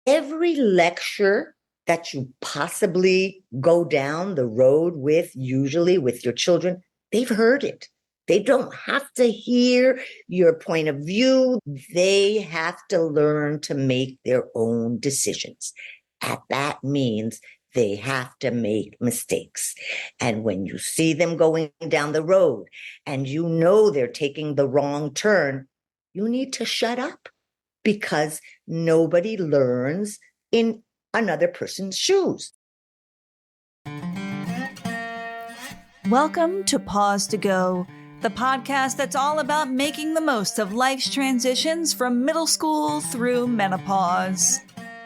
Every lecture that you possibly go down the road with, usually with your children, they've heard it. They don't have to hear your point of view. They have to learn to make their own decisions. And that means they have to make mistakes. And when you see them going down the road and you know they're taking the wrong turn, you need to shut up because nobody learns in another person's shoes. Welcome to Pause to Go, the podcast that's all about making the most of life's transitions from middle school through menopause.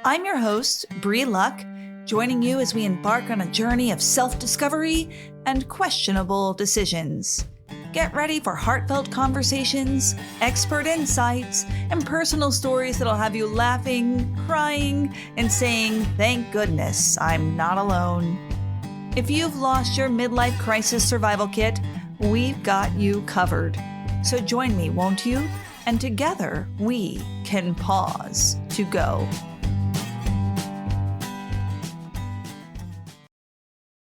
I'm your host, Bree Luck, joining you as we embark on a journey of self-discovery and questionable decisions. Get ready for heartfelt conversations, expert insights, and personal stories that'll have you laughing, crying, and saying, "Thank goodness I'm not alone." If you've lost your midlife crisis survival kit, we've got you covered. So join me, won't you? And together we can pause to go.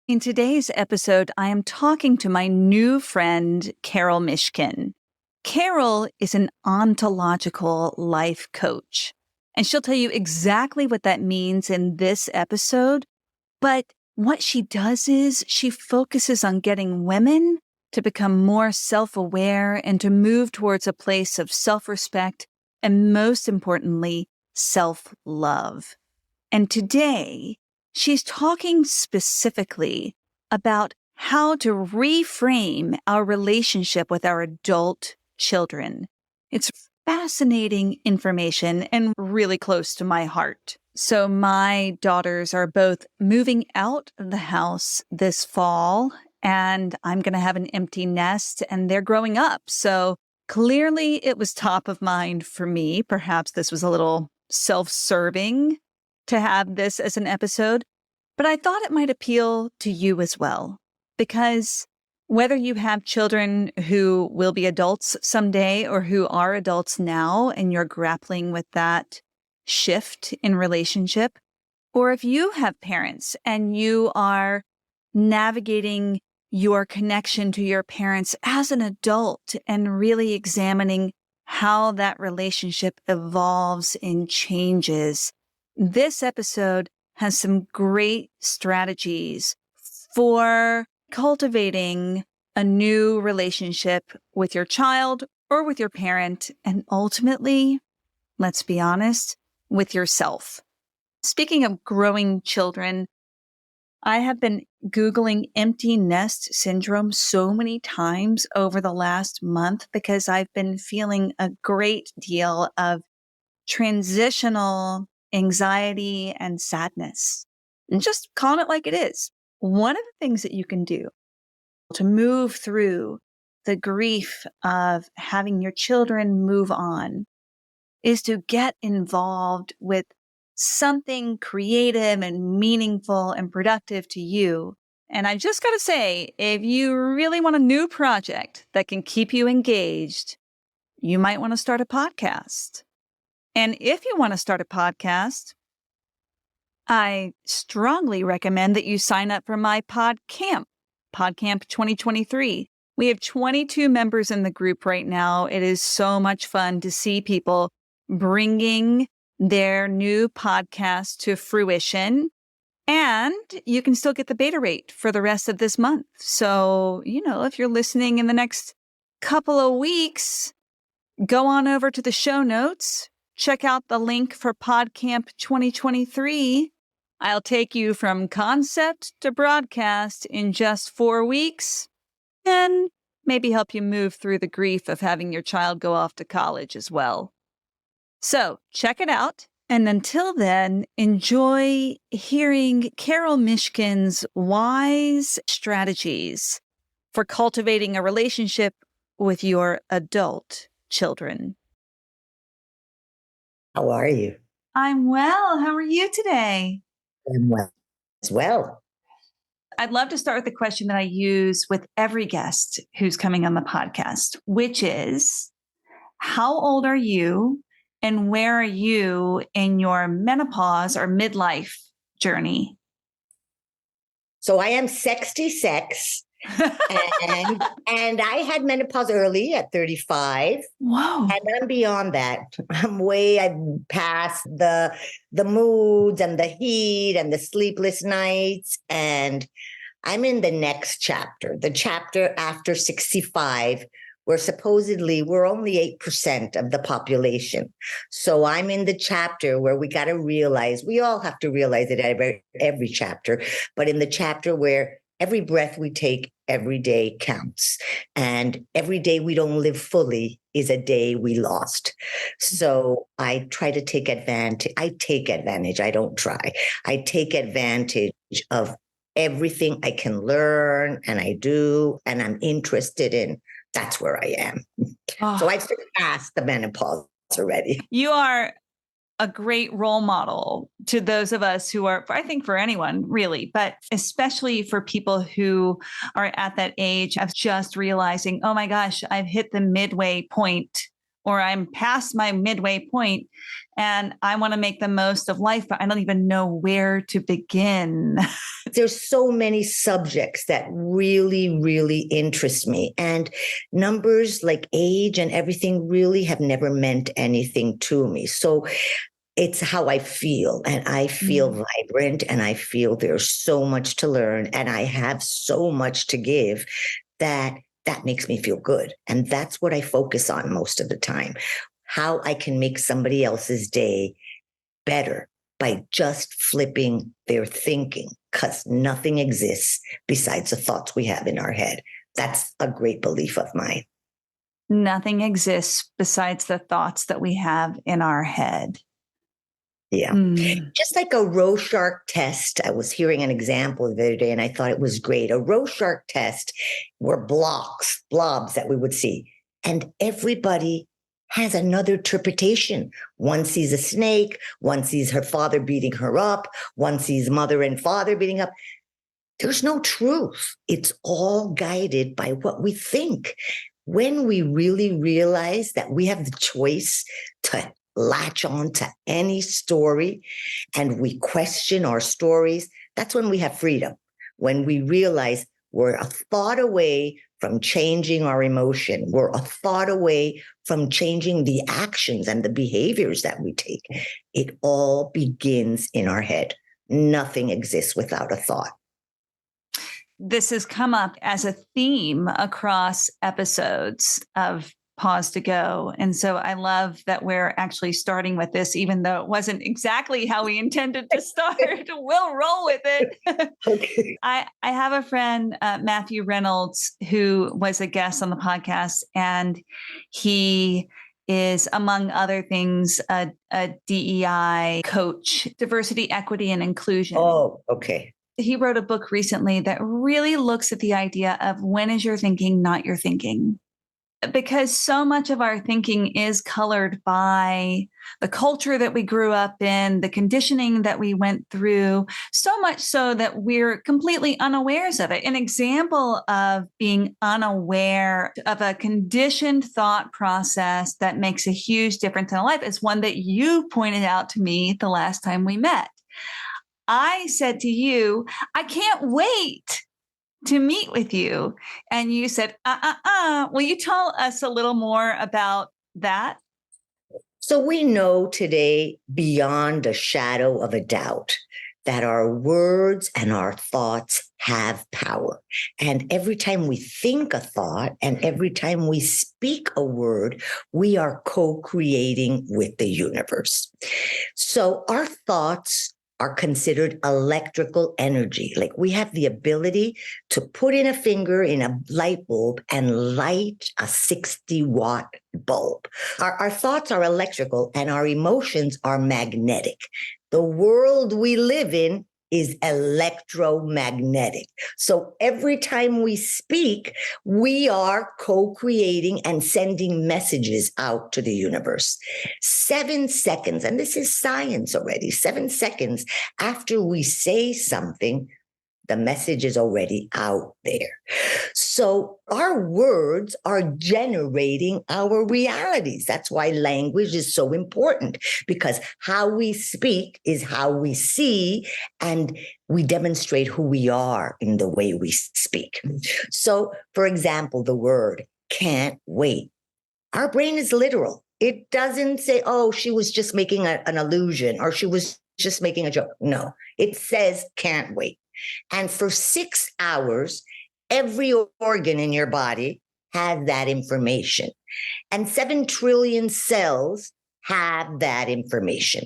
In today's episode, I am talking to my new friend, Carol Mishkin. Carol is an ontological life coach, and she'll tell you exactly what that means in this episode. But what she does is she focuses on getting women to become more self-aware and to move towards a place of self-respect and, most importantly, self-love. And today, she's talking specifically about how to reframe our relationship with our adult children. It's fascinating information and really close to my heart. So my daughters are both moving out of the house this fall, and I'm going to have an empty nest, and they're growing up. So clearly it was top of mind for me. Perhaps this was a little self-serving to have this as an episode, but I thought it might appeal to you as well, because whether you have children who will be adults someday or who are adults now and you're grappling with that shift in relationship, or if you have parents and you are navigating your connection to your parents as an adult and really examining how that relationship evolves and changes, this episode has some great strategies for cultivating a new relationship with your child or with your parent, and ultimately, let's be honest, with yourself. Speaking of growing children, I have been Googling empty nest syndrome so many times over the last month because I've been feeling a great deal of transitional anxiety and sadness. And just calling it like it is. One of the things that you can do to move through the grief of having your children move on is to get involved with something creative and meaningful and productive to you. And I just got to say, if you really want a new project that can keep you engaged, you might want to start a podcast. And if you want to start a podcast, I strongly recommend that you sign up for my PodCamp 2023. We have 22 members in the group right now. It is so much fun to see people bringing their new podcast to fruition. And you can still get the beta rate for the rest of this month. So, if you're listening in the next couple of weeks, go on over to the show notes. Check out the link for PodCamp 2023. I'll take you from concept to broadcast in just 4 weeks and maybe help you move through the grief of having your child go off to college as well. So check it out. And until then, enjoy hearing Carol Mishkin's wise strategies for cultivating a relationship with your adult children. How are you? I'm well. How are you today? I'm well as well. I'd love to start with the question that I use with every guest who's coming on the podcast, which is, how old are you And where are you in your menopause or midlife journey? So I am 66 and I had menopause early at 35. Whoa. And I'm beyond that. I'm past the moods and the heat and the sleepless nights. And I'm in the next chapter, the chapter after 65, where supposedly we're only 8% of the population. So I'm in the chapter where we got to realize, we all have to realize it at every chapter, but in the chapter where every breath we take every day counts. And every day we don't live fully is a day we lost. So I try to take advantage. I don't try. I take advantage of everything I can learn and I do, and I'm interested in. That's where I am. Oh, So I've surpassed the menopause already. you are a great role model to those of us who are, I think for anyone really, but especially for people who are at that age of just realizing, oh my gosh, I've hit the midway point, or I'm past my midway point and I want to make the most of life, but I don't even know where to begin. There's so many subjects that really, really interest me. And numbers like age and everything really have never meant anything to me. So it's how I feel, and I feel vibrant, and I feel there's so much to learn, and I have so much to give that makes me feel good. And that's what I focus on most of the time, how I can make somebody else's day better by just flipping their thinking, because nothing exists besides the thoughts we have in our head. That's a great belief of mine. Nothing exists besides the thoughts that we have in our head. Yeah. Just like a Rorschach test. I was hearing an example the other day and I thought it was great. A Rorschach test were blobs that we would see. And everybody has another interpretation. One sees a snake, one sees her father beating her up, one sees mother and father beating up. There's no truth. It's all guided by what we think. When we really realize that we have the choice to latch on to any story and we question our stories, that's when we have freedom. When we realize we're a thought away from changing our emotion, we're a thought away from changing the actions and the behaviors that we take. It all begins in our head. Nothing exists without a thought. This has come up as a theme across episodes of Pause to Go. And so I love that we're actually starting with this, even though it wasn't exactly how we intended to start. We'll roll with it. Okay. I have a friend, Matthew Reynolds, who was a guest on the podcast, and he is, among other things, a DEI coach, diversity, equity, and inclusion. Oh, okay. He wrote a book recently that really looks at the idea of when is your thinking not your thinking? Because so much of our thinking is colored by the culture that we grew up in, the conditioning that we went through, so much so that we're completely unawares of it. An example of being unaware of a conditioned thought process that makes a huge difference in life is one that you pointed out to me the last time we met. I said to you, I can't wait to meet with you. And you said, will you tell us a little more about that? So we know today, beyond a shadow of a doubt, that our words and our thoughts have power. And every time we think a thought and every time we speak a word, we are co-creating with the universe. So our thoughts are considered electrical energy. Like we have the ability to put in a finger in a light bulb and light a 60-watt bulb. Our thoughts are electrical and our emotions are magnetic. The world we live in is electromagnetic. So every time we speak, we are co-creating and sending messages out to the universe. 7 seconds, and this is science already, 7 seconds after we say something, The message is already out there. So our words are generating our realities. That's why language is so important, because how we speak is how we see, and we demonstrate who we are in the way we speak. So, for example, the word can't wait. Our brain is literal. It doesn't say, oh, she was just making an illusion, or she was just making a joke. No, it says can't wait. And for 6 hours, every organ in your body has that information. And 7 trillion cells have that information.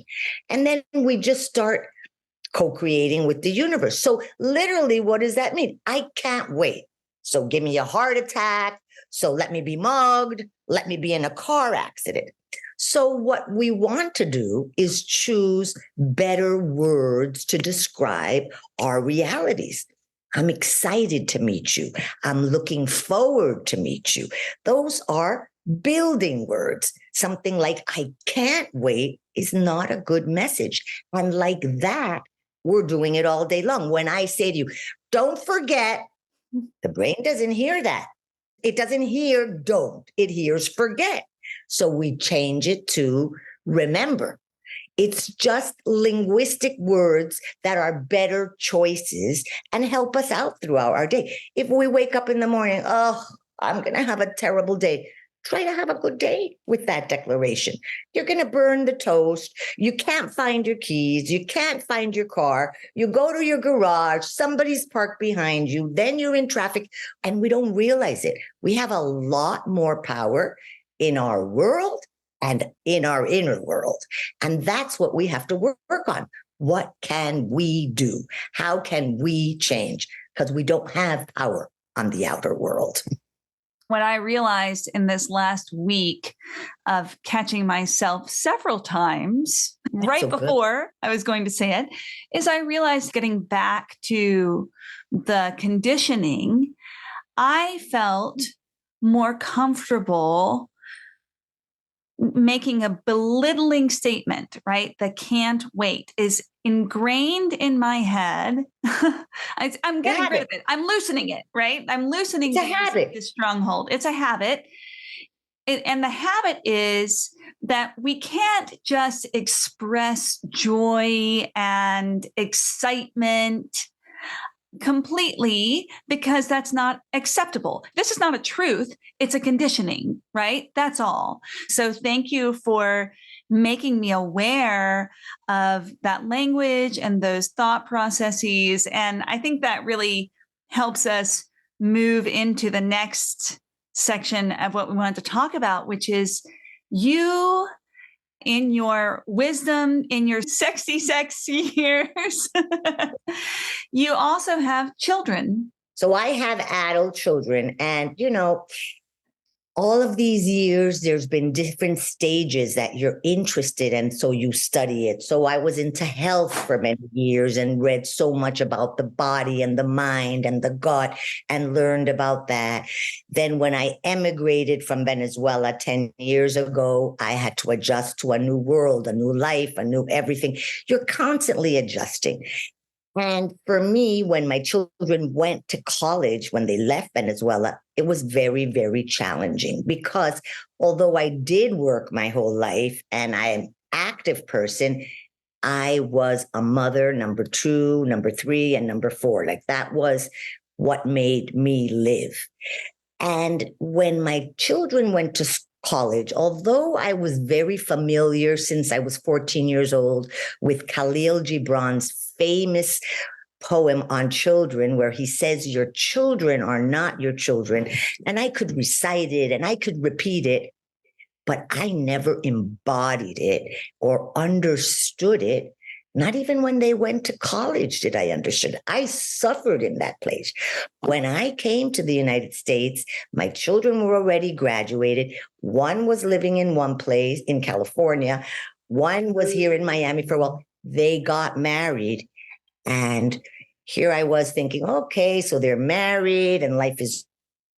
And then we just start co-creating with the universe. So literally, what does that mean? I can't wait. So give me a heart attack. So let me be mugged. Let me be in a car accident. So what we want to do is choose better words to describe our realities. I'm excited to meet you. I'm looking forward to meet you. Those are building words. Something like I can't wait is not a good message. And like that, we're doing it all day long. When I say to you, don't forget, the brain doesn't hear that. It doesn't hear don't, it hears forget. So we change it to remember. It's just linguistic words that are better choices and help us out throughout our day. If we wake up in the morning, oh, I'm going to have a terrible day. Try to have a good day with that declaration. You're going to burn the toast. You can't find your keys. You can't find your car. You go to your garage. Somebody's parked behind you. Then you're in traffic, and we don't realize it. We have a lot more power in our world and in our inner world. And that's what we have to work on. What can we do? How can we change? Because we don't have power on the outer world. What I realized in this last week of catching myself several times, right before I was going to say it, is I realized getting back to the conditioning, I felt more comfortable making a belittling statement, right? The can't wait is ingrained in my head. I'm getting rid of it. I'm loosening it, right? I'm loosening the stronghold. It's a habit. And the habit is that we can't just express joy and excitement completely, because that's not acceptable. This is not a truth. It's a conditioning, right? That's all. So thank you for making me aware of that language and those thought processes. And I think that really helps us move into the next section of what we wanted to talk about, which is you in your wisdom, in your sexy years. You also have children. So I have adult children, and, all of these years, there's been different stages that you're interested in, so you study it. So I was into health for many years and read so much about the body and the mind and the gut and learned about that. Then when I emigrated from Venezuela 10 years ago, I had to adjust to a new world, a new life, a new everything. You're constantly adjusting. And for me, when my children went to college, when they left Venezuela, it was very, very challenging, because although I did work my whole life and I am an active person, I was a mother, number 2, number 3, and number 4. Like, that was what made me live. And when my children went to college, although I was very familiar since I was 14 years old with Khalil Gibran's famous poem on children, where he says, your children are not your children. And I could recite it and I could repeat it, but I never embodied it or understood it. Not even when they went to college did I understand it. I suffered in that place. When I came to the United States, my children were already graduated. One was living in one place in California. One was here in Miami for a while. They got married. And here I was thinking, okay, so they're married and life is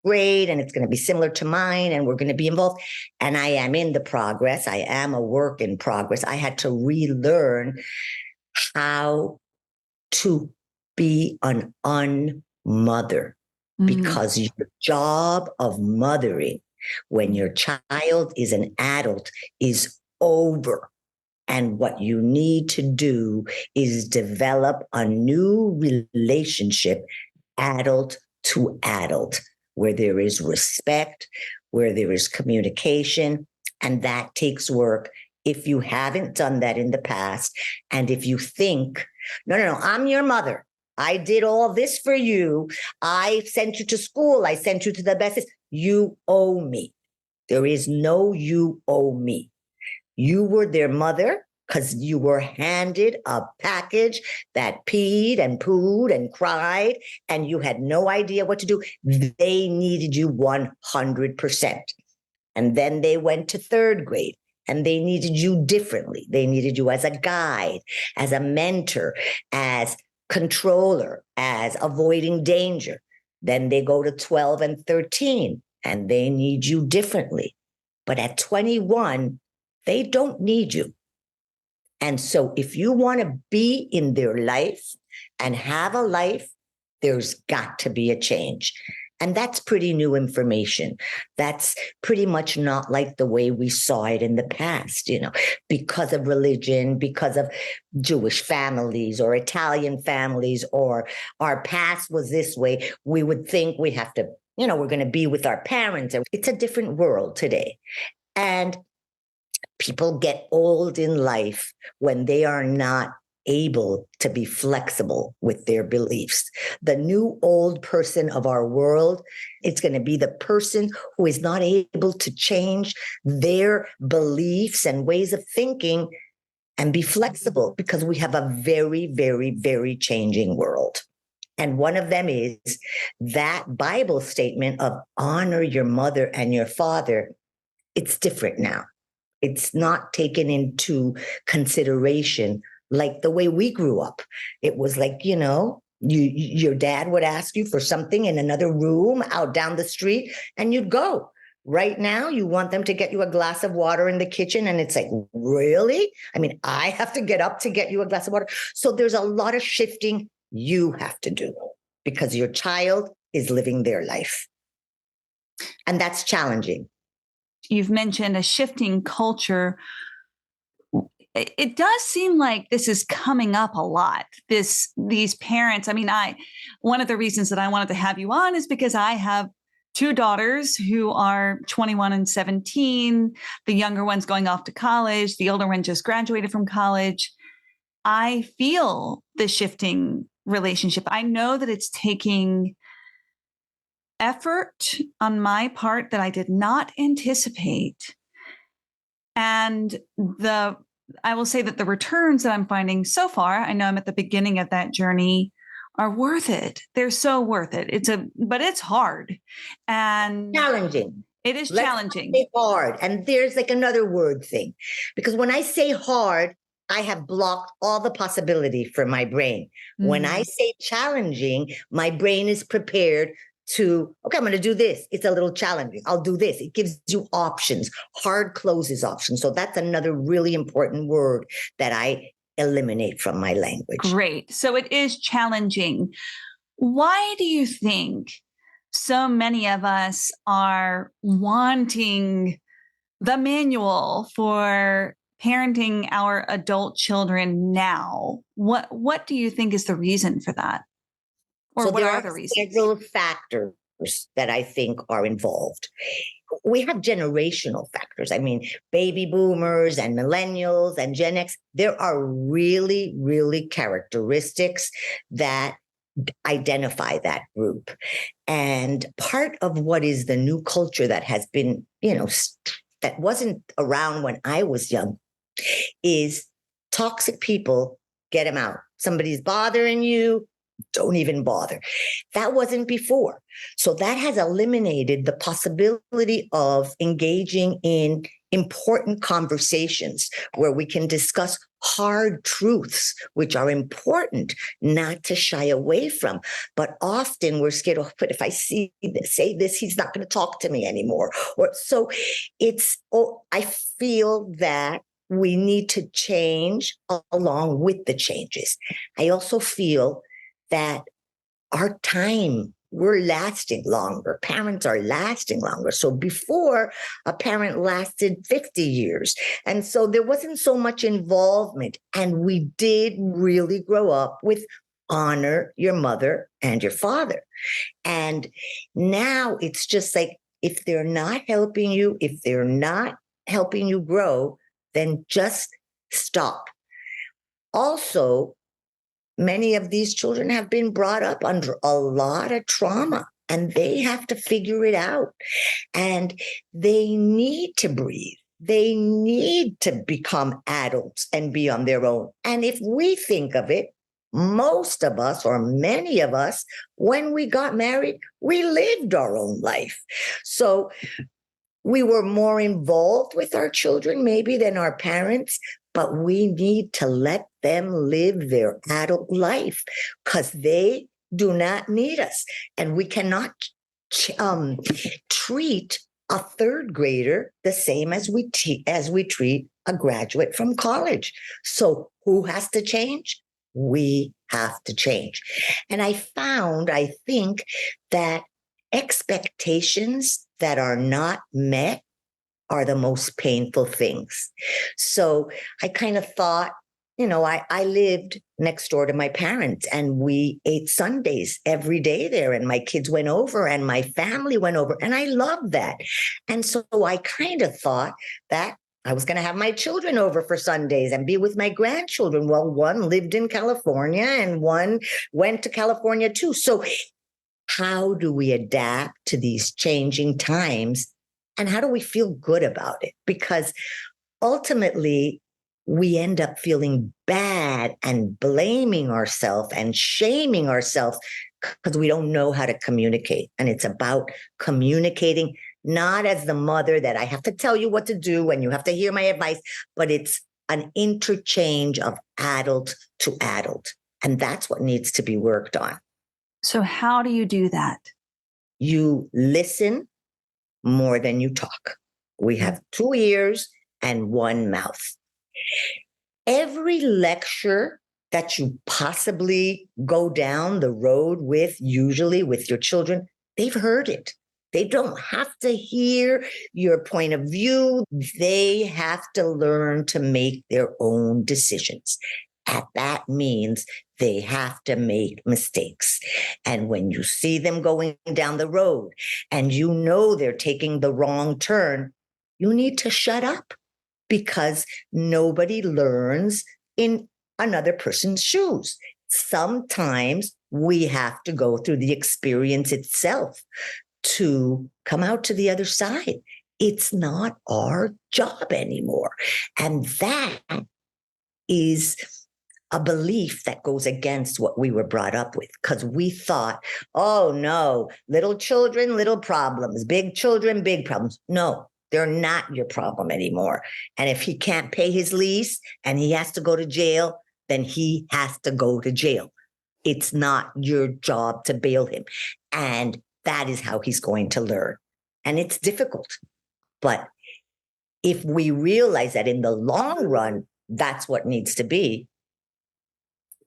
great and it's going to be similar to mine and we're going to be involved. And I am in the progress. I am a work in progress. I had to relearn how to be an unmother, because your job of mothering when your child is an adult is over. And what you need to do is develop a new relationship, adult to adult, where there is respect, where there is communication. And that takes work. If you haven't done that in the past, and if you think, no, I'm your mother, I did all this for you, I sent you to school, I sent you to the best, you owe me. There is no you owe me. You were their mother because you were handed a package that peed and pooed and cried, and you had no idea what to do. They needed you 100%. And then they went to third grade, and they needed you differently. They needed you as a guide, as a mentor, as controller, as avoiding danger. Then they go to 12 and 13, and they need you differently. But at 21, they don't need you. And so if you want to be in their life and have a life, there's got to be a change. And that's pretty new information. That's pretty much not like the way we saw it in the past, because of religion, because of Jewish families or Italian families, or our past was this way. We would think we have to, we're going to be with our parents. It's a different world today. And people get old in life when they are not able to be flexible with their beliefs. The new old person of our world, it's going to be the person who is not able to change their beliefs and ways of thinking and be flexible, because we have a very, very, very changing world. And one of them is that Bible statement of honor your mother and your father. It's different now. It's not taken into consideration like the way we grew up. It was like, your dad would ask you for something in another room out down the street, and you'd go. Right now, you want them to get you a glass of water in the kitchen, and it's like, really? I mean, I have to get up to get you a glass of water. So there's a lot of shifting you have to do because your child is living their life. And that's challenging. You've mentioned a shifting culture. It does seem like this is coming up a lot. These parents, one of the reasons that I wanted to have you on is because I have two daughters who are 21 and 17. The younger one's going off to college. The older one just graduated from college. I feel the shifting relationship. I know that it's taking effort on my part that I did not anticipate. And I will say that the returns that I'm finding so far, I know I'm at the beginning of that journey, are worth it. They're so worth it. But it's hard and challenging. It is challenging. Let's say hard. And there's like another word thing, because when I say hard, I have blocked all the possibility for my brain. When I say challenging, my brain is prepared to, okay, I'm going to do this. It's a little challenging. I'll do this. It gives you options. Hard closes options. So that's another really important word that I eliminate from my language. Great. So it is challenging. Why do you think so many of us are wanting the manual for parenting our adult children now? What do you think is the reason for that? Or so what there are the reasons? Several factors that I think are involved. We have generational factors. I mean, baby boomers and millennials and Gen X, there are really, really characteristics that identify that group. And part of what is the new culture that has been, that wasn't around when I was young, is toxic people, get them out. Somebody's bothering you, don't even bother. That wasn't before. So that has eliminated the possibility of engaging in important conversations where we can discuss hard truths, which are important not to shy away from. But often we're scared, but if I say this, he's not going to talk to me anymore. So I feel that we need to change along with the changes. I also feel that our time, we're lasting longer. Parents are lasting longer. So before, a parent lasted 50 years. And so there wasn't so much involvement. And we did really grow up with honor your mother and your father. And now it's just like, if they're not helping you, if they're not helping you grow, then just stop. Also, many of these children have been brought up under a lot of trauma, and they have to figure it out. And they need to breathe. They need to become adults and be on their own. And if we think of it, most of us, or many of us, when we got married, we lived our own life. So we were more involved with our children maybe than our parents, but we need to let them live their adult life because they do not need us. And we cannot treat a third grader the same as we treat a graduate from college. So who has to change? We have to change. And I think that expectations that are not met are the most painful things. So I kind of thought, I lived next door to my parents, and we ate Sundays every day there, and my kids went over and my family went over, and I loved that. And so I kind of thought that I was going to have my children over for Sundays and be with my grandchildren. Well, one lived in California and one went to California too. So how do we adapt to these changing times, and how do we feel good about it? Because ultimately, we end up feeling bad and blaming ourselves and shaming ourselves because we don't know how to communicate. And it's about communicating, not as the mother that I have to tell you what to do and you have to hear my advice, but it's an interchange of adult to adult. And that's what needs to be worked on. So how do you do that? You listen more than you talk. We have 2 ears and 1 mouth. Every lecture that you possibly go down the road with, usually with your children, they've heard it. They don't have to hear your point of view. They have to learn to make their own decisions. And that means they have to make mistakes. And when you see them going down the road and they're taking the wrong turn, you need to shut up, because nobody learns in another person's shoes. Sometimes we have to go through the experience itself to come out to the other side. It's not our job anymore. And that is a belief that goes against what we were brought up with, because we thought, oh no, little children, little problems, big children, big problems. No, they're not your problem anymore. And if he can't pay his lease and he has to go to jail, then he has to go to jail. It's not your job to bail him. And that is how he's going to learn. And it's difficult. But if we realize that in the long run, that's what needs to be,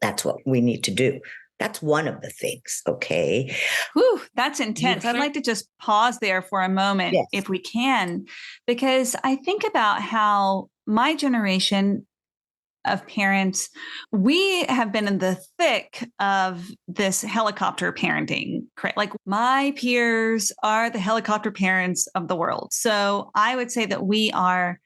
that's what we need to do. That's one of the things, okay? Whew, that's intense. I'd like to just pause there for a moment, Yes. if we can, because I think about how my generation of parents, we have been in the thick of this helicopter parenting. Like, my peers are the helicopter parents of the world. So I would say that we are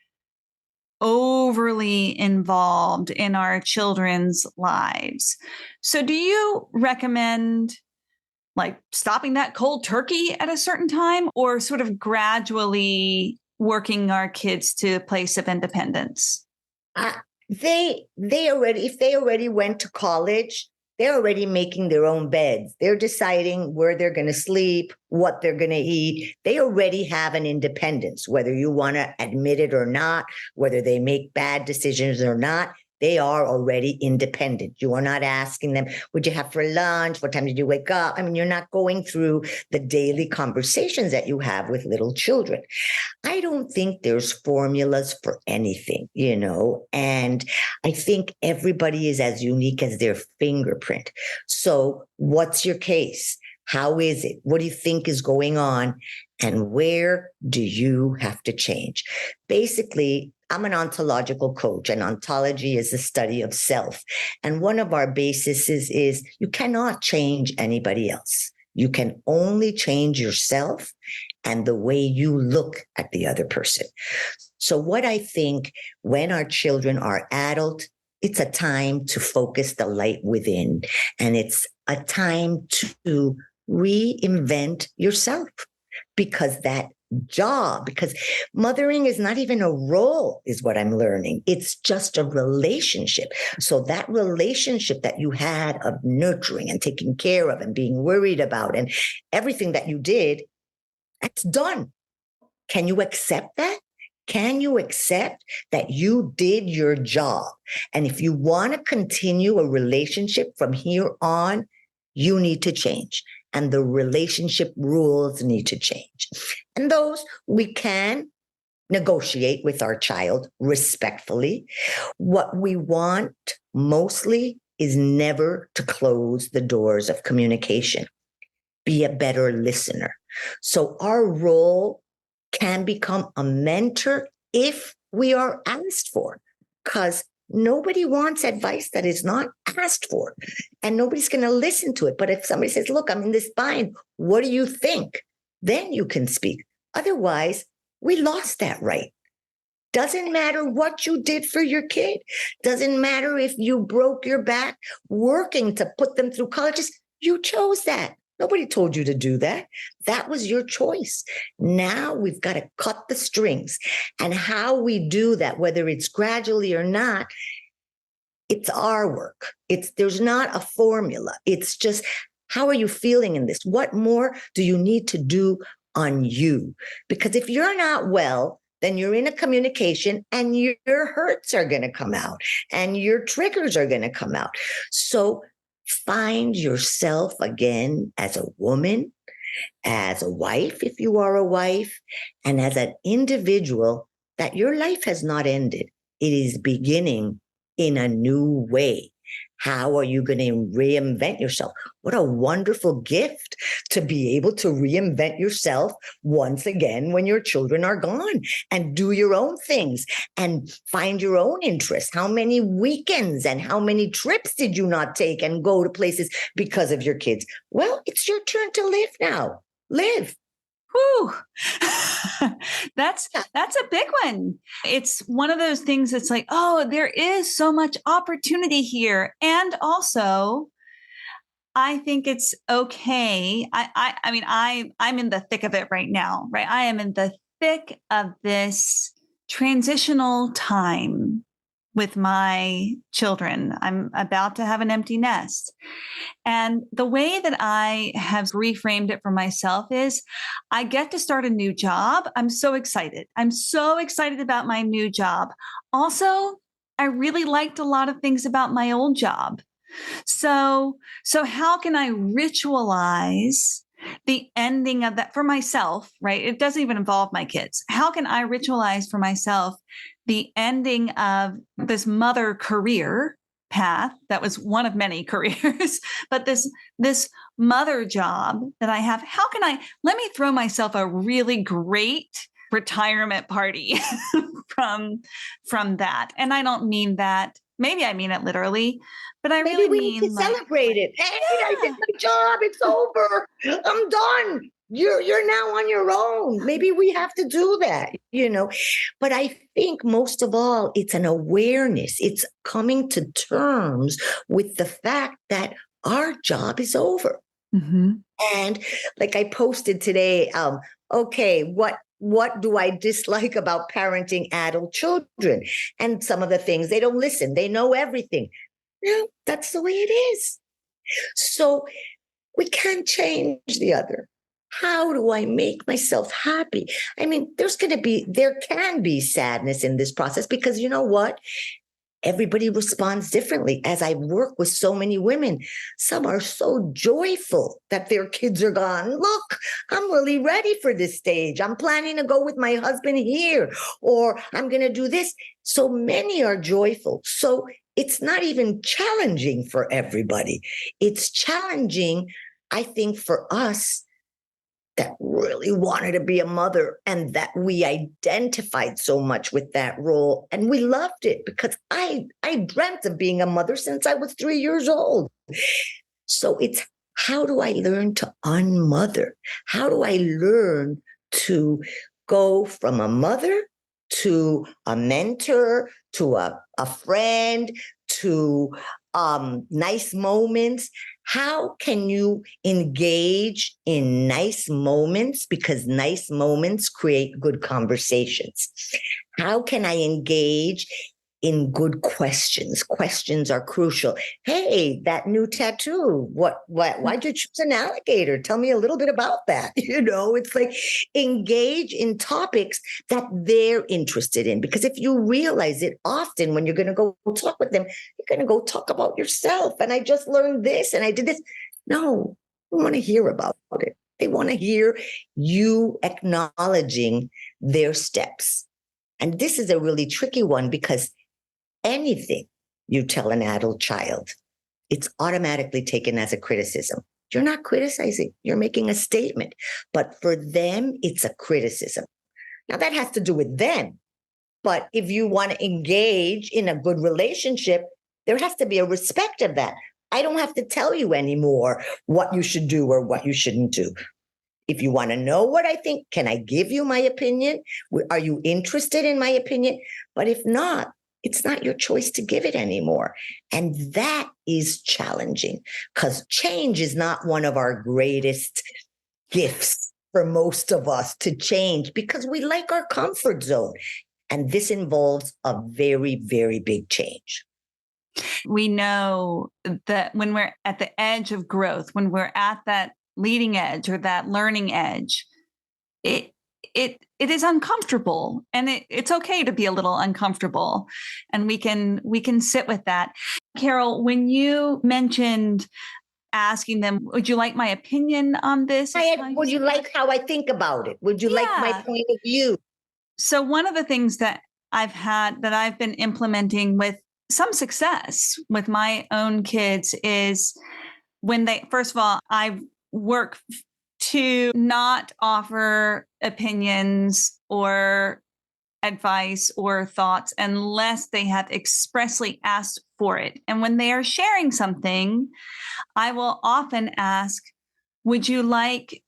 overly involved in our children's lives. So do you recommend like stopping that cold turkey at a certain time, or sort of gradually working our kids to a place of independence? If they already went to college, they're already making their own beds. They're deciding where they're going to sleep, what they're going to eat. They already have an independence, whether you want to admit it or not, whether they make bad decisions or not. They are already independent. You are not asking them, what'd you have for lunch? What time did you wake up? I mean, you're not going through the daily conversations that you have with little children. I don't think there's formulas for anything, and I think everybody is as unique as their fingerprint. So what's your case? How is it? What do you think is going on? And where do you have to change? Basically, I'm an ontological coach, and ontology is the study of self. And one of our bases is you cannot change anybody else. You can only change yourself and the way you look at the other person. So what I think when our children are adult, it's a time to focus the light within, and it's a time to reinvent yourself, because mothering is not even a role, is what I'm learning. It's just a relationship. So that relationship that you had of nurturing and taking care of and being worried about and everything that you did, that's done. Can you accept that? Can you accept that you did your job? And if you want to continue a relationship from here on, you need to change. And the relationship rules need to change. And those we can negotiate with our child respectfully. What we want mostly is never to close the doors of communication. Be a better listener. So our role can become a mentor if we are asked for, because nobody wants advice that is not asked for, and nobody's going to listen to it. But if somebody says, look, I'm in this bind, what do you think? Then you can speak. Otherwise, we lost that right. Doesn't matter what you did for your kid. Doesn't matter if you broke your back working to put them through colleges. You chose that. Nobody told you to do that. That was your choice. Now we've got to cut the strings. And how we do that, whether it's gradually or not, it's our work. There's not a formula. It's just, how are you feeling in this? What more do you need to do on you? Because if you're not well, then you're in a communication and your hurts are going to come out and your triggers are going to come out. So find yourself again as a woman, as a wife, if you are a wife, and as an individual, that your life has not ended. It is beginning in a new way. How are you going to reinvent yourself? What a wonderful gift to be able to reinvent yourself once again when your children are gone, and do your own things and find your own interests. How many weekends and how many trips did you not take and go to places because of your kids? Well, it's your turn to live now. Live. Whew. That's a big one. It's one of those things that's like, oh, there is so much opportunity here. And also, I think it's okay. I mean, I'm in the thick of it right now, right? I am in the thick of this transitional time with my children. I'm about to have an empty nest. And the way that I have reframed it for myself is I get to start a new job. I'm so excited. I'm so excited about my new job. Also, I really liked a lot of things about my old job. So how can I ritualize the ending of that for myself, right? It doesn't even involve my kids. How can I ritualize for myself the ending of this mother career path that was one of many careers, but this mother job that I have? How can let me throw myself a really great retirement party from that. And I don't mean that. Maybe I mean it literally, but I Maybe really we mean need to celebrate it. Hey, I did my job. It's over. I'm done. You're now on your own. Maybe we have to do that, But I think most of all, it's an awareness. It's coming to terms with the fact that our job is over. Mm-hmm. And like I posted today, okay, what do I dislike about parenting adult children? And some of the things, they don't listen. They know everything. No, that's the way it is. So we can't change the other. How do I make myself happy? I mean, there can be sadness in this process, because you know what? everybody responds differently. As I work with so many women, some are so joyful that their kids are gone. Look, I'm really ready for this stage. I'm planning to go with my husband here, or I'm going to do this. So many are joyful. So it's not even challenging for everybody. It's challenging, I think, for us that really wanted to be a mother and that we identified so much with that role. And we loved it because I dreamt of being a mother since I was 3 years old. So it's, how do I learn to unmother? How do I learn to go from a mother to a mentor, to a friend, to nice moments? How can you engage in nice moments? Because nice moments create good conversations. How can I engage in good questions? Questions are crucial. Hey, that new tattoo, why'd you choose an alligator? Tell me a little bit about that. It's like engage in topics that they're interested in. Because if you realize it, often when you're going to go talk with them, you're going to go talk about yourself. And I just learned this and I did this. No, they want to hear about it. They want to hear you acknowledging their steps. And this is a really tricky one because anything you tell an adult child, it's automatically taken as a criticism. You're not criticizing, you're making a statement. But for them, it's a criticism. Now, that has to do with them. But if you want to engage in a good relationship, there has to be a respect of that. I don't have to tell you anymore what you should do or what you shouldn't do. If you want to know what I think, can I give you my opinion? Are you interested in my opinion? But if not, it's not your choice to give it anymore. And that is challenging because change is not one of our greatest gifts for most of us, to change because we like our comfort zone. And this involves a very, very big change. We know that when we're at the edge of growth, when we're at that leading edge or that learning edge, it is uncomfortable, and it's okay to be a little uncomfortable, and we can sit with that. Carol, when you mentioned asking them, would you like my opinion on this? Would you like how I think about it? Would you like my point of view? So one of the things that I've been implementing with some success with my own kids is when first of all, I work to not offer opinions or advice or thoughts unless they have expressly asked for it. And when they are sharing something, I will often ask, would you like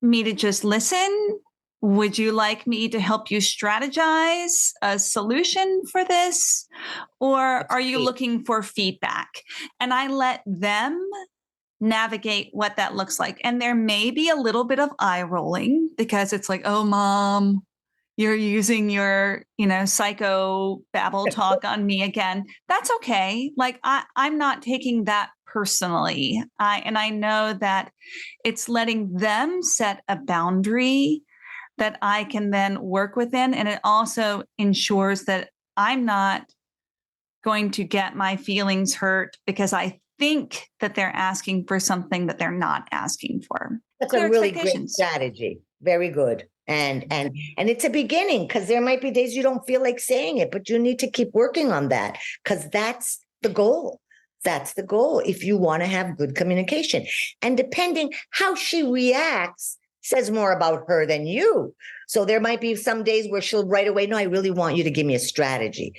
me to just listen? Would you like me to help you strategize a solution for this? Or are you looking for feedback? And I let them navigate what that looks like. And there may be a little bit of eye rolling because it's like, oh, mom, you're using your, psycho babble talk on me again. That's okay. Like I'm not taking that personally. I know that it's letting them set a boundary that I can then work within. And it also ensures that I'm not going to get my feelings hurt because I think that they're asking for something that they're not asking for. That's a really great strategy. Very good. And it's a beginning because there might be days you don't feel like saying it, but you need to keep working on that because that's the goal. That's the goal if you want to have good communication. And depending how she reacts says more about her than you. So there might be some days where she'll right away, no, I really want you to give me a strategy.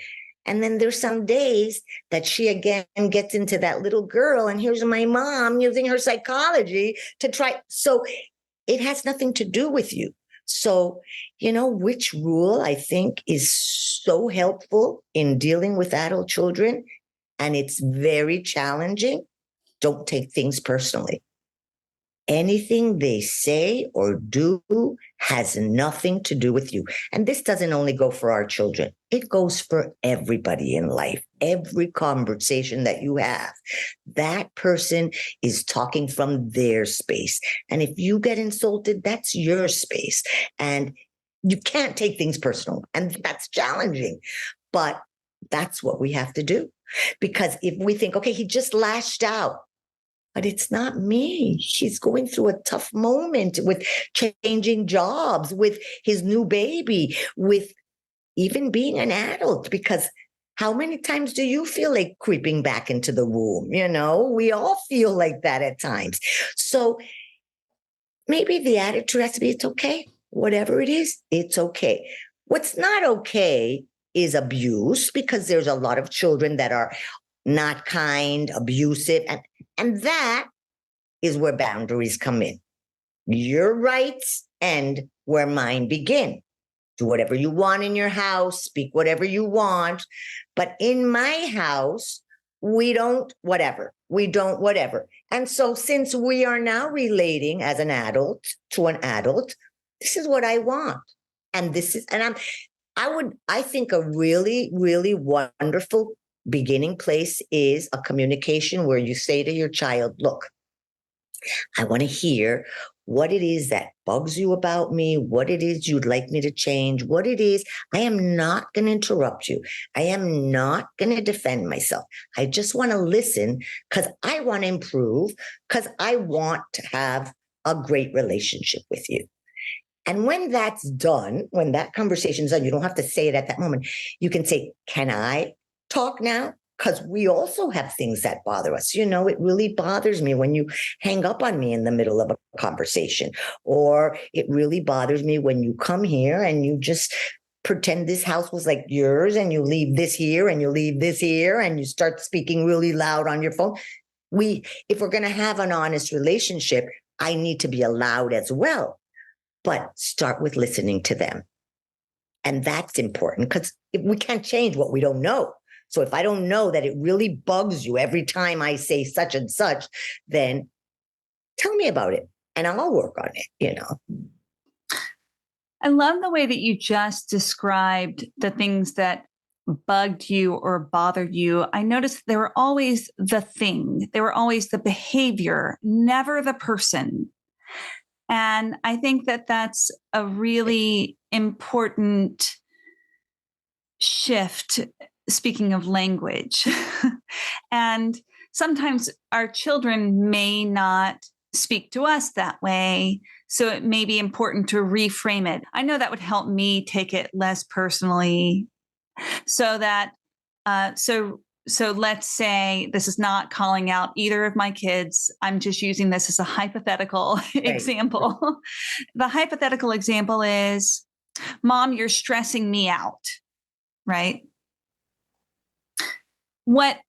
And then there's some days that she again gets into that little girl, and here's my mom using her psychology to try. So it has nothing to do with you. So, which rule I think is so helpful in dealing with adult children, and it's very challenging. Don't take things personally. Anything they say or do has nothing to do with you. And this doesn't only go for our children. It goes for everybody in life. Every conversation that you have, that person is talking from their space. And if you get insulted, that's your space. And you can't take things personal. And that's challenging. But That's what we have to do. Because if we think, okay, he just lashed out, but it's not me. She's going through a tough moment with changing jobs, with his new baby, with even being an adult. Because how many times do you feel like creeping back into the room? We all feel like that at times. So maybe the attitude has to be, it's okay. Whatever it is, it's okay. What's not okay is abuse, because there's a lot of children that are not kind, abusive, and that is where boundaries come in. Your rights end where mine begin. Do whatever you want in your house, speak whatever you want, but in my house, we don't whatever. And so since we are now relating as an adult to an adult, this is what I want. And I think a really, really wonderful beginning place is a communication where you say to your child, look, I want to hear what it is that bugs you about me, what it is you'd like me to change, what it is. I am not going to interrupt you. I am not going to defend myself. I just want to listen because I want to improve, because I want to have a great relationship with you. And when that's done, when that conversation's done, you don't have to say it at that moment. You can say, can I talk now? Because we also have things that bother us. It really bothers me when you hang up on me in the middle of a conversation, or it really bothers me when you come here and you just pretend this house was like yours, and you leave this here and you leave this here and you start speaking really loud on your phone. If we're going to have an honest relationship, I need to be allowed as well. But start with listening to them. And that's important, because we can't change what we don't know. So if I don't know that it really bugs you every time I say such and such, then tell me about it and I'll work on it, I love the way that you just described the things that bugged you or bothered you. I noticed they were always the thing, they were always the behavior, never the person. And I think that that's a really important shift, speaking of language. And sometimes our children may not speak to us that way. So it may be important to reframe it. I know that would help me take it less personally, so that, so let's say this is not calling out either of my kids. I'm just using this as a hypothetical example. The hypothetical example is, Mom, you're stressing me out, right? What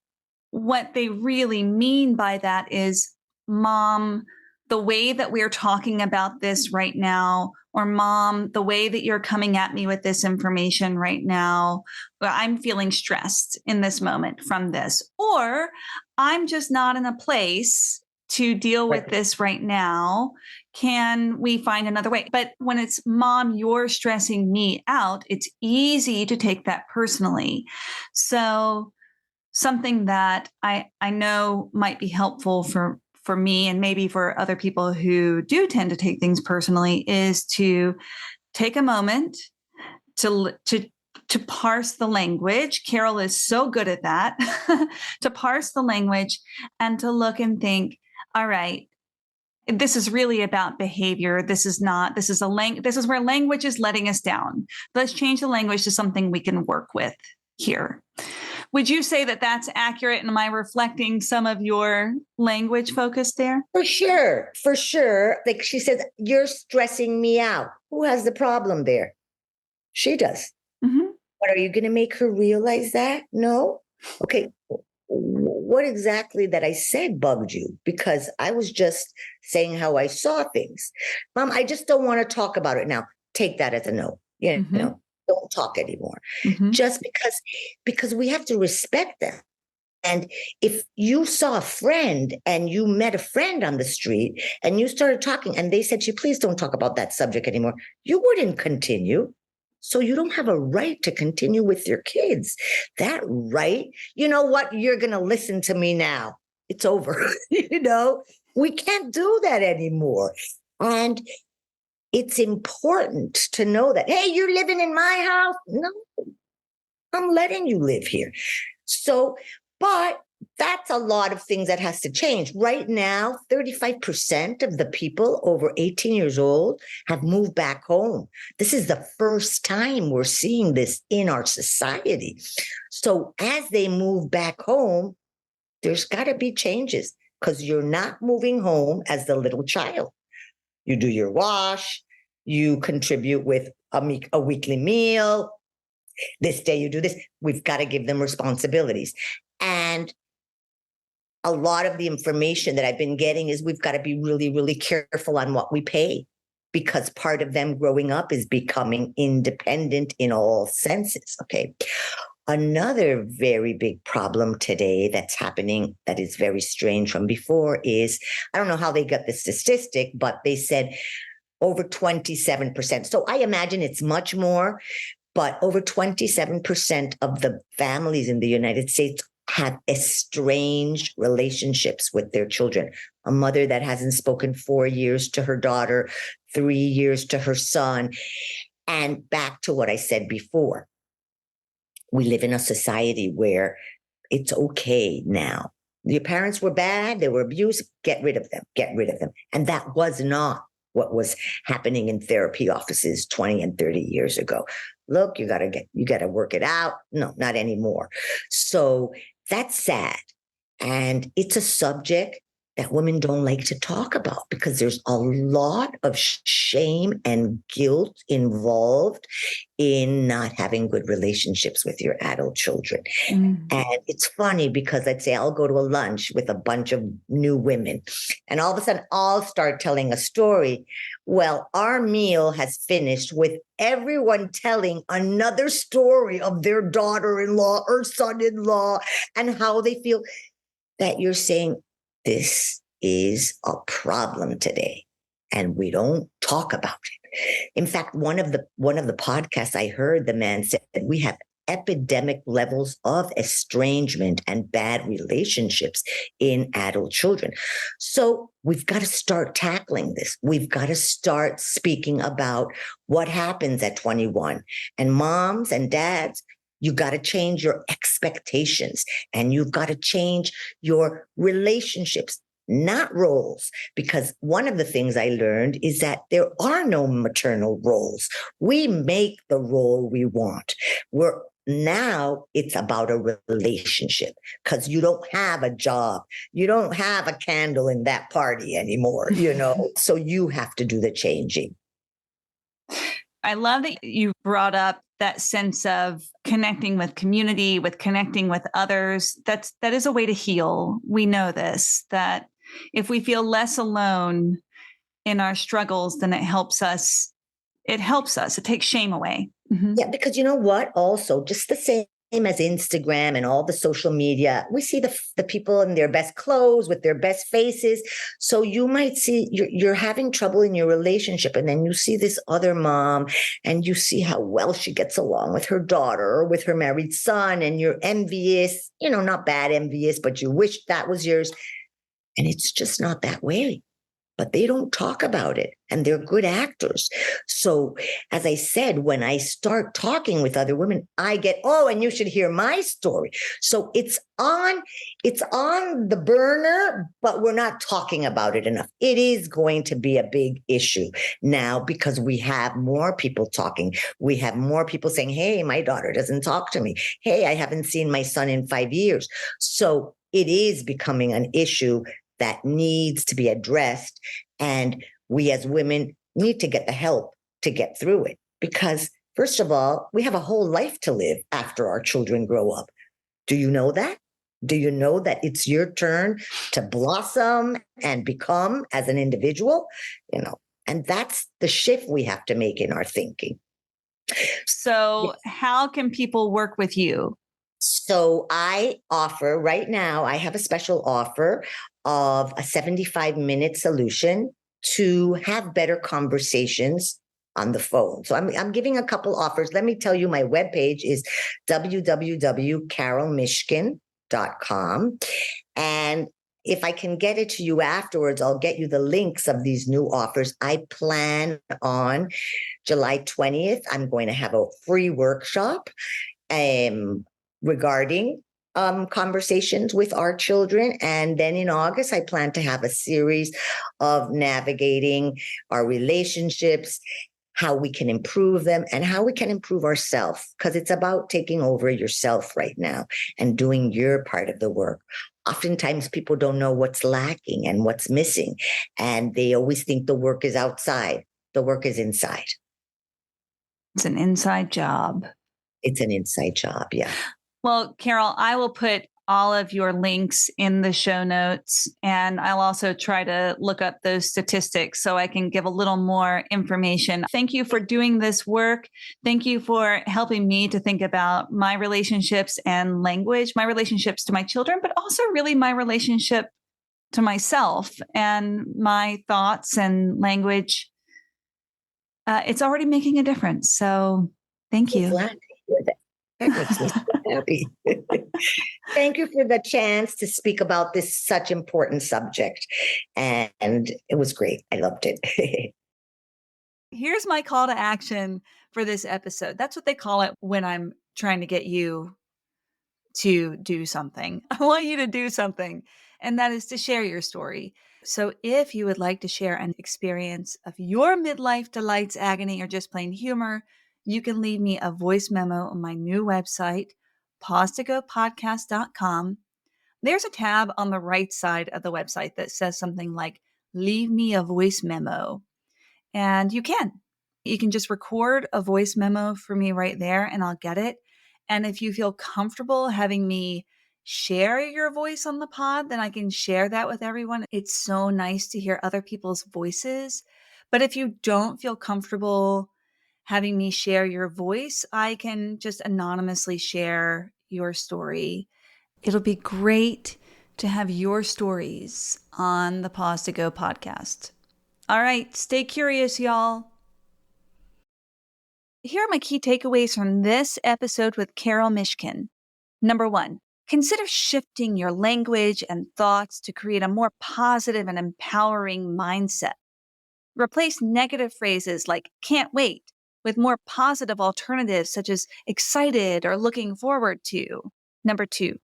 they really mean by that is, Mom, the way that we're talking about this right now, or Mom, the way that you're coming at me with this information right now, I'm feeling stressed in this moment from this, or I'm just not in a place to deal with this right now. Can we find another way? But when it's, Mom, you're stressing me out, it's easy to take that personally. So something that I know might be helpful for me, and maybe for other people who do tend to take things personally, is to take a moment to parse the language. Carol is so good at that, to parse the language and to look and think, all right, this is really about behavior. This is where language is letting us down. Let's change the language to something we can work with here. Would you say that that's accurate? And am I reflecting some of your language focus there? For sure. Like she says, you're stressing me out. Who has the problem there? She does. Mm-hmm. But are you going to make her realize that? No? Okay. What exactly that I said bugged you? Because I was just saying how I saw things. Mom, I just don't want to talk about it now. Take that as a no. Don't talk anymore. Mm-hmm. Just because we have to respect them. And if you saw a friend and you met a friend on the street and you started talking and they said to you, please don't talk about that subject anymore, you wouldn't continue. So you don't have a right to continue with your kids. That right, you know what? You're going to listen to me now. It's over. We can't do that anymore. And it's important to know that, hey, you're living in my house. No, I'm letting you live here. So, but that's a lot of things that has to change. Right now, 35% of the people over 18 years old have moved back home. This is the first time we're seeing this in our society. So as they move back home, there's got to be changes because you're not moving home as the little child. You do your wash, you contribute with a weekly meal. This day you do this. We've got to give them responsibilities. And a lot of the information that I've been getting is we've got to be really, really careful on what we pay because part of them growing up is becoming independent in all senses. Okay. Another very big problem today that's happening that is very strange from before is, I don't know how they got the statistic, but they said over 27%. So I imagine it's much more, but over 27% of the families in the United States have estranged relationships with their children. A mother that hasn't spoken 4 years to her daughter, 3 years to her son. And back to what I said before, we live in a society where it's okay now. Your parents were bad, they were abused, get rid of them, get rid of them. And that was not what was happening in therapy offices 20 and 30 years ago. Look, you got to work it out. No, not anymore. So that's sad. And it's a subject that women don't like to talk about because there's a lot of shame and guilt involved in not having good relationships with your adult children. And it's funny because I'd say I'll go to a lunch with a bunch of new women and all of a sudden I'll start telling a story. Well, our meal has finished with everyone telling another story of their daughter-in-law or son-in-law and how they feel. That you're saying this is a problem today and we don't talk about it. In fact, one of the podcasts I heard, the man said we have epidemic levels of estrangement and bad relationships in adult children. So we've got to start tackling this. We've got to start speaking about what happens at 21. And moms and dads, you got to change your expectations and you've got to change your relationships, not roles. Because one of the things I learned is that there are no maternal roles. We make the role we want. Now it's about a relationship because you don't have a job. You don't have a candle in that party anymore, so you have to do the changing. I love that you brought up that sense of connecting with community, with connecting with others. That is a way to heal. We know this, that if we feel less alone in our struggles, then it helps us. It takes shame away. Mm-hmm. Yeah, because you know what? Also, just the same as Instagram and all the social media, we see the people in their best clothes with their best faces. So you might see you're having trouble in your relationship, and then you see this other mom and you see how well she gets along with her daughter or with her married son, and you're envious, not bad envious, but you wish that was yours. And it's just not that way. But they don't talk about it, and they're good actors. So as I said, when I start talking with other women, I get, and you should hear my story. So it's on the burner, but we're not talking about it enough. It is going to be a big issue now because we have more people talking. We have more people saying, hey, my daughter doesn't talk to me. Hey, I haven't seen my son in 5 years. So it is becoming an issue that needs to be addressed. And we as women need to get the help to get through it. Because first of all, we have a whole life to live after our children grow up. Do you know that? Do you know that it's your turn to blossom and become as an individual? And that's the shift we have to make in our thinking. So how can people work with you? So I offer right now, I have a special offer of a 75-minute solution to have better conversations on the phone. So I'm giving a couple offers. Let me tell you, my webpage is www.carolmishkin.com. And if I can get it to you afterwards, I'll get you the links of these new offers. I plan on July 20th, I'm going to have a free workshop. regarding conversations with our children. And then in August, I plan to have a series of navigating our relationships, how we can improve them, and how we can improve ourselves, because it's about taking over yourself right now and doing your part of the work. Oftentimes people don't know what's lacking and what's missing, and they always think the work is outside. The work is inside. It's an inside job. It's an inside job, yeah. Well, Carol, I will put all of your links in the show notes, and I'll also try to look up those statistics so I can give a little more information. Thank you for doing this work. Thank you for helping me to think about my relationships and language, my relationships to my children, but also really my relationship to myself and my thoughts and language. It's already making a difference. So thank you. I'm glad to hear that. That makes me so happy. Thank you for the chance to speak about this such important subject. And it was great. I loved it. Here's my call to action for this episode. That's what they call it when I'm trying to get you to do something. I want you to do something, and that is to share your story. So if you would like to share an experience of your midlife delights, agony, or just plain humor, you can leave me a voice memo on my new website, pausetogopodcast.com. There's a tab on the right side of the website that says something like, leave me a voice memo. And you can just record a voice memo for me right there and I'll get it. And if you feel comfortable having me share your voice on the pod, then I can share that with everyone. It's so nice to hear other people's voices. But if you don't feel comfortable having me share your voice, I can just anonymously share your story. It'll be great to have your stories on the Pause to Go podcast. All right, stay curious, y'all. Here are my key takeaways from this episode with Carol Mishkin. Number 1, consider shifting your language and thoughts to create a more positive and empowering mindset. Replace negative phrases like can't wait with more positive alternatives such as excited or looking forward to. Number 2,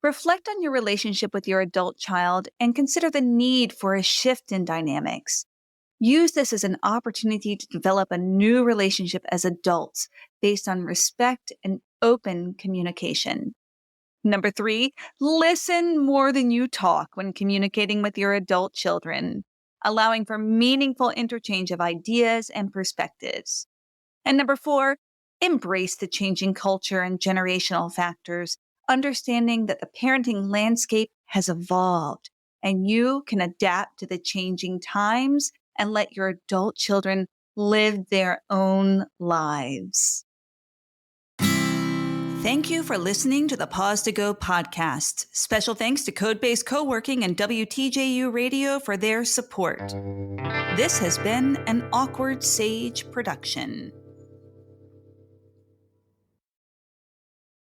reflect on your relationship with your adult child and consider the need for a shift in dynamics. Use this as an opportunity to develop a new relationship as adults based on respect and open communication. Number 3, listen more than you talk when communicating with your adult children, allowing for meaningful interchange of ideas and perspectives. And number 4, embrace the changing culture and generational factors, understanding that the parenting landscape has evolved and you can adapt to the changing times and let your adult children live their own lives. Thank you for listening to the Pause to Go podcast. Special thanks to Code-Based Co-working and WTJU Radio for their support. This has been an Awkward Sage production.